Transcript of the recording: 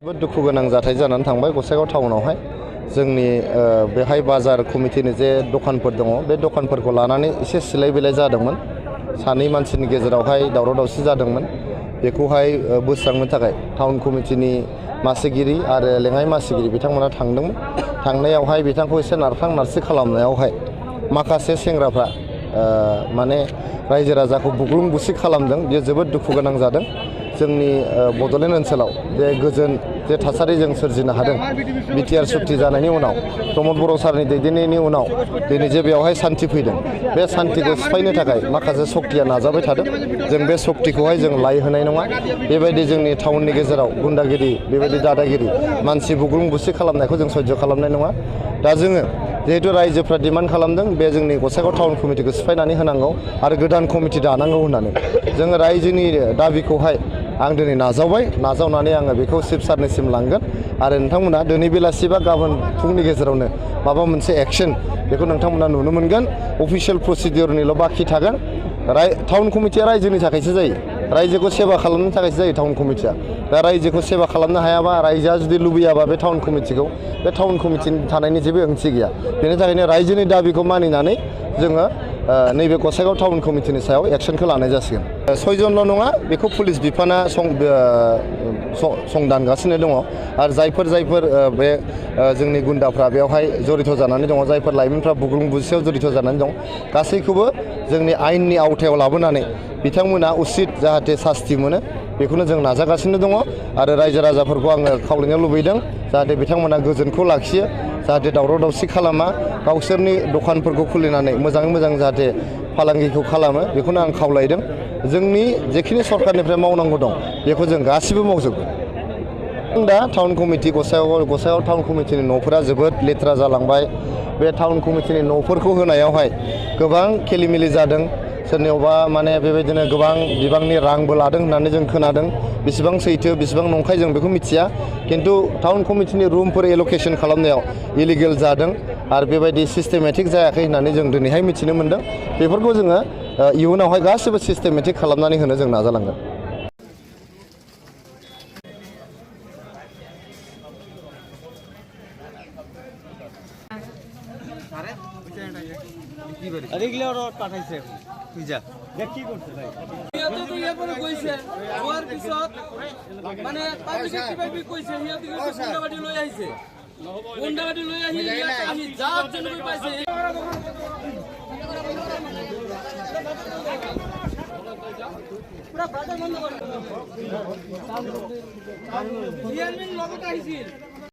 जोबोद दुखु गोनां जाथाय जानानै थांबाय गसाइगाव टाउनावहाय जोंनि बेहाय बाजार कमिटिनि जे दखानफोर दङ बे दखानफोरखौ लानानै एसे सिलाय बिलाय जादोंमोन सानै मानसिनि गेजेरावहाय दावराव दावसि जादोंमोन बेखौहाय बोस्रांनो थाखाय टाउन कमिटिनि मासिगिरि आरो लेङाइ मासिगिरि बिथांमोना थांदोंमोन थांनायावहाय बिथांखौ एसे नारखां नारसि खालामनायावहाय माखासे सेंग्राफ्रा माने रायजो राजाखौ बुग्लुं बुसि खालामदों बेयो जोबोद दुखु गोनां जादों जोंनि बड'लेण्ड ओनसोलाव जे गोजोन जे थासारि जों सोरजिनो हादों बिटिआर सुक्ति जानायनि उनाव रम'द बर' सारनि दैदेननायनि उनाव दिनै जे बेवहाय सान्थि फैदों बे सान्थिखौ सिफायनो थाखाय माखासे सक्तिया नाजाबाय थादों जों बे सक्तिखौहाय जों लाय होनाय नङा बेबायदि जोंनि टाउननि गेजेराव गुन्दागिरि बेबायदि दादागिरि मानसि बुग्लुं बुसि खालामनायखौ जों सयज' खालामनाय नङा दा जोङो जिहेतु रायजोफ्रा डिमान्ड खालामदों बे जोंनि गसाइगाव टाउन कमिटिखौ सिफायनानै होनांगौ आरो गोदान कमिटि दानांगौ होननानै जोङो रायजोनि दाबिखौहाय आं दिनै नाजावनानै आङो बेखौ चिफ सारनिसिम लांगोन आरो नोंथांमोना दिनै बेलासि बा गाबोन फुंनि गेजेरावनो माबा मोनसे एक्शन बेखौ नोंथांमोना नुनो मोनगोन अफिसियेल प्रसिडियरनिल' बाखि थागोन टाउन कमिटिया रायजोनि थाखायसो जायो रायजोखौ सेवा खालामनो थाखायसो जायो टाउन कमिटिया दा रायजोखौ सेवा खालामनो हायाबा रायजोआ जुदि लुबैयाबा बे टाउन कमिटिखौ बे टाउन कमिटिनि थानायनि जेबो ओंथि गैया बेनि थाखायनो रायजोनि दाबिखौ मानिनानै जोङो नैबे गसाइगाव टाउन कमिटिनि सायाव एक्शनखौ लानाय जासिगोन सयजनल' नङा बेखौ पुलिस बिफाना संदानगासिनो दङ आरो जायफोर बे जोंनि गुन्दाफ्रा बेवहाय जड़ित जानानै दङ जायफोर लाइमोनफ्रा बुग्लुं बुसियाव जड़ित जानानै दं गासैखौबो जोंनि आयेननि आवथायाव लाबोनानै बिथांमोना उचित जाहाथे सास्ति मोनो बेखौनो जों नाजागासिनो दङ आरो रायजो राजाफोरखौ आङो खावलायनो लुबैदों जाहाथे बिथांमोना गोजोनखौ लाखियो जाहाथे दावराव दावसि खालामा गावसोरनि दखानफोरखौ खुलिनानै मोजाङै मोजां जाहाथे फालांगिखौ खालामो बेखौनो आं खावलायदों जोंनि जेखिनि सरकारनिफ्राय मावनांगौ दं बेखौ जों गासिबो मावजोबगोन दा टाउन कमिटि गसाइगाव टाउन कमिटिनि न'फोरा जोबोद लेथ्रा जालांबाय बे टाउन कमिटिनि न'फोरखौ होनायावहाय गोबां खेलिमेलि जादों सोरनियावबा माने बेबायदिनो गोबां बिबांनि रांबो लादों होननानै जों खोनादों बेसेबां सैथो बेसेबां नंखाय जों बेखौ मिथिया किन्तु टाउन कमिटिनि रुमफोर एलकेसन खालामनायाव इलिगेल जादों आरो बेबायदि सिस्टेमेटिक जायाखै होननानै जों दिनैहाय मिथिनो मोन्दों बेफोरखौ जोङो इयुनावहाय गासिबो सिस्टेमेटिक खालामनानै होनो जों नाजालांगोन পুরা